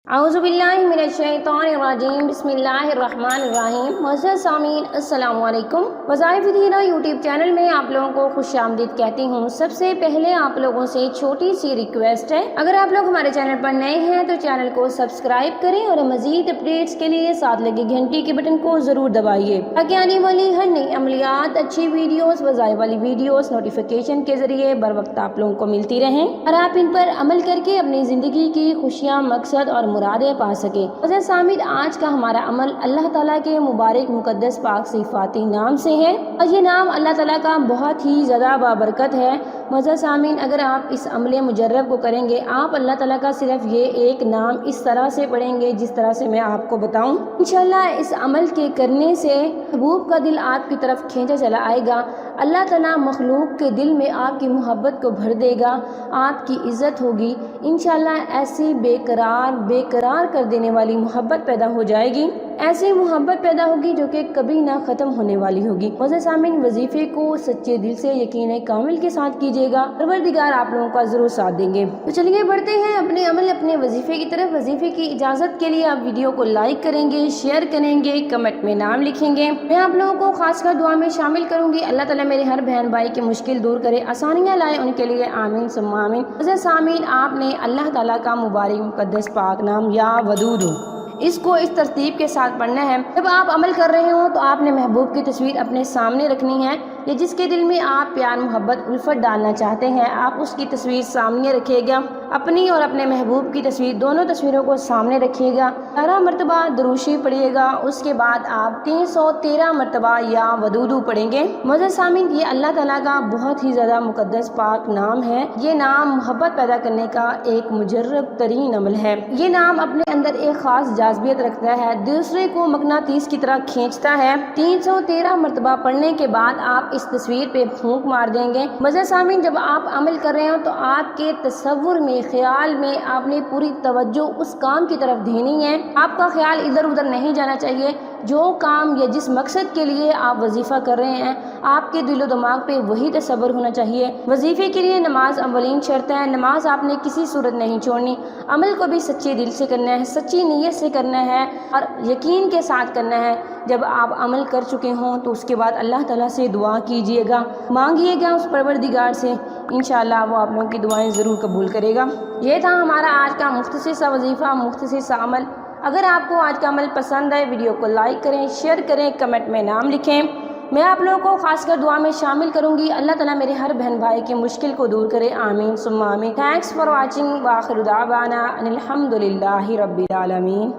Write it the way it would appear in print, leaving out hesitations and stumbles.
अऊज़ुबिल्लाहिमिनश्शैतानिर्रजीम बिस्मिल्लाहिर्रहमानिर्रहीम। मुअज़्ज़ज़ सामीन अस्सलामु अलैकुम। वज़ाइफ़ दीना यूट्यूब चैनल में आप लोगों को खुशामदीद कहती हूँ। सबसे पहले आप लोगों से छोटी सी रिक्वेस्ट है, अगर आप लोग हमारे चैनल पर नए हैं तो चैनल को सब्सक्राइब करें और मज़ीद अपडेट्स के लिए साथ लगे घंटी के बटन को ज़रूर दबाइए ताकि आने वाली हर नई अमलियात, अच्छी वीडियोस, वज़ाइफ़ वाली वीडियोस नोटिफिकेशन के ज़रिए बर वक्त आप लोगों को मिलती रहें और आप इन पर अमल करके अपनी ज़िंदगी की खुशियाँ, मकसद और मुरादें पा सके। वज़ीर सामिद, आज का हमारा अमल अल्लाह ताला के मुबारक मुकद्दस पाक सिफाती नाम से है और ये नाम अल्लाह ताला का बहुत ही ज़्यादा बाबरकत है। वज़ीर सामिन, अगर आप इस अमल मुजर्रब को करेंगे, आप अल्लाह ताला का सिर्फ ये एक नाम इस तरह से पढ़ेंगे जिस तरह से मैं आपको बताऊं, इंशाल्लाह इस अमल के करने से महबूब का दिल आपकी तरफ खींचा चला आएगा। अल्लाह ताला मखलूक के दिल में आपकी मोहब्बत को भर देगा, आपकी इज़्ज़त होगी। इंशाल्लाह ऐसी बेकरार कर देने वाली मोहब्बत पैदा हो जाएगी, ऐसी मोहब्बत पैदा होगी जो कि कभी ना ख़त्म होने वाली होगी। वज़ीर सामिन, वजीफ़े को सच्चे दिल से यकीन कामिल के साथ कीजिएगा, परवरदिगार आप लोगों का ज़रूर साथ देंगे। तो चलिए बढ़ते हैं अपने अमल, अपने वजीफ़े की तरफ। वजीफ़े की इजाज़त के लिए आप वीडियो को लाइक करेंगे, शेयर करेंगे, कमेंट में नाम लिखेंगे। मैं आप लोगों को खासकर दुआ में शामिल करूँगी। अल्लाह ताला मेरे हर बहन भाई की मुश्किल दूर करे, आसानियाँ लाए, उनके लिए आमीन सुम्मा आमीन। वज़ीर सामिन, आपने अल्लाह ताला का मुबारक मुकद्दस पाक नाम या वदूद, इसको इस तरतीब के साथ पढ़ना है। जब आप अमल कर रहे हो तो आपने महबूब की तस्वीर अपने सामने रखनी है, या जिसके दिल में आप प्यार, मोहब्बत, उल्फत डालना चाहते हैं, आप उसकी तस्वीर सामने रखिएगा। अपनी और अपने महबूब की तस्वीर, दोनों तस्वीरों को सामने रखिएगा। 11 मरतबा दुरूशी पढ़िएगा। उसके बाद आप 313 मरतबा या वदूदू पढ़ेंगे। वज़ीर सामिन, ये अल्लाह ताला का बहुत ही ज़्यादा मुकद्दस पाक नाम है। ये नाम मोहब्बत पैदा करने का एक मुजर्रब तरीन अमल है। ये नाम अपने अंदर एक ख़ास जाज़बियत रखता है, दूसरे को मकनातीस की तरह खींचता है। 313 मरतबा पढ़ने के बाद आप इस तस्वीर पे फूंक मार देंगे। वज़ीर सामिन, जब आप अमल कर रहे हो तो आपके तसव्वुर में, ख्याल में आपने पूरी तवज्जो उस काम की तरफ देनी है। आपका ख्याल इधर उधर नहीं जाना चाहिए। जो काम या जिस मकसद के लिए आप वजीफ़ा कर रहे हैं, आपके दिलो दिमाग पे वही तसव्वुर होना चाहिए। वजीफ़े के लिए नमाज अव्वलीन शर्त है। नमाज आपने किसी सूरत नहीं छोड़नी। अमल को भी सच्चे दिल से करना है, सच्ची नीयत से करना है और यकीन के साथ करना है। जब आप अमल कर चुके हों तो उसके बाद अल्लाह ताला से दुआ कीजिएगा, मांगिएगा उस परवरदिगार से, इंशाअल्लाह वो आप लोगों की दुआएं ज़रूर कबूल करेगा। ये था हमारा आज का मुख्तसर सा वजीफ़ा, मुख्तसर सा अमल। अगर आपको आज का अमल पसंद आए, वीडियो को लाइक करें, शेयर करें, कमेंट में नाम लिखें। मैं आप लोगों को खासकर दुआ में शामिल करूंगी। अल्लाह ताला मेरे हर बहन भाई की मुश्किल को दूर करे, आमीन सुम्मा आमीन। Thanks for watching. व आखिर दावाना अनिल हम्दुलिल्लाहि रब्बिल आलमीन।